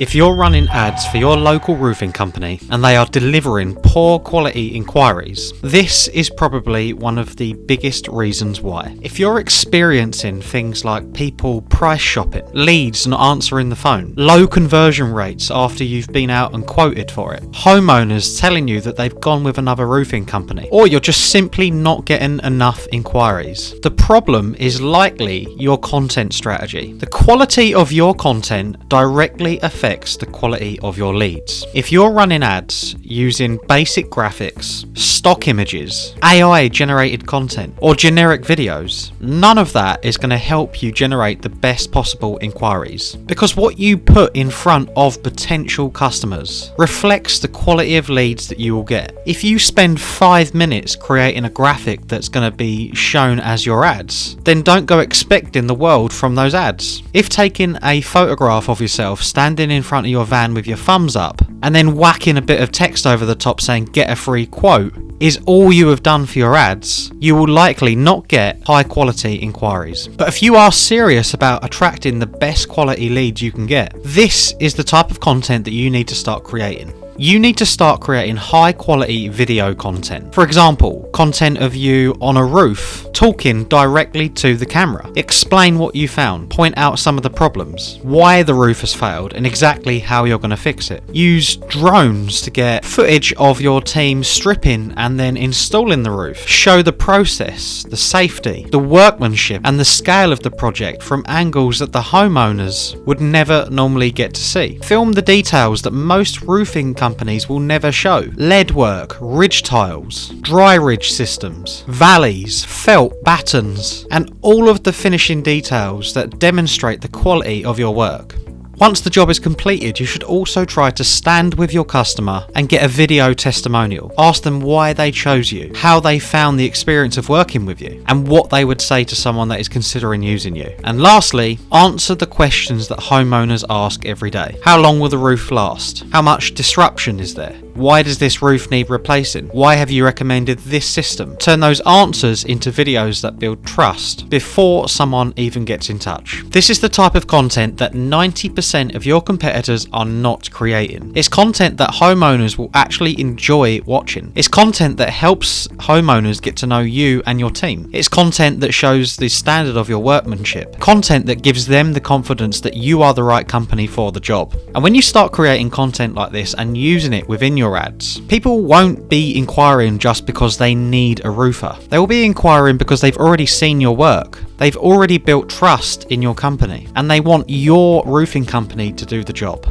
If you're running ads for your local roofing company and they are delivering poor quality inquiries, this is probably one of the biggest reasons why. If you're experiencing things like people price shopping, leads not answering the phone, low conversion rates after you've been out and quoted for it, homeowners telling you that they've gone with another roofing company, or you're just simply not getting enough inquiries, the problem is likely your content strategy. The quality of your content directly affects the quality of your leads. If you're running ads using basic graphics, stock images, AI generated content, or generic videos, none of that is going to help you generate the best possible inquiries, because what you put in front of potential customers reflects the quality of leads that you will get. If you spend 5 minutes creating a graphic that's going to be shown as your ads, then don't go expecting the world from those ads. If taking a photograph of yourself standing in front of your van with your thumbs up and then whacking a bit of text over the top saying get a free quote is all you have done for your ads, you will likely not get high quality inquiries. But if you are serious about attracting the best quality leads you can get, this is the type of content that you need to start creating. You need to start creating high quality video content. For example, content of you on a roof talking directly to the camera. Explain what you found, point out some of the problems, why the roof has failed and exactly how you're going to fix it. Use drones to get footage of your team stripping and then installing the roof. Show the process, the safety, the workmanship and the scale of the project from angles that the homeowners would never normally get to see. Film the details that most roofing companies will never show. Lead work, ridge tiles, dry ridge systems, valleys, felt, battens, and all of the finishing details that demonstrate the quality of your work. Once the job is completed, you should also try to stand with your customer and get a video testimonial. Ask them why they chose you, how they found the experience of working with you, and what they would say to someone that is considering using you. And lastly, answer the questions that homeowners ask every day. How long will the roof last? How much disruption is there? Why does this roof need replacing? Why have you recommended this system? Turn those answers into videos that build trust before someone even gets in touch. This is the type of content that 90% of your competitors are not creating. It's content that homeowners will actually enjoy watching. It's content that helps homeowners get to know you and your team. It's content that shows the standard of your workmanship. Content that gives them the confidence that you are the right company for the job. And when you start creating content like this and using it within your ads, people won't be inquiring just because they need a roofer. They will be inquiring because they've already seen your work. They've already built trust in your company and they want your roofing company to do the job.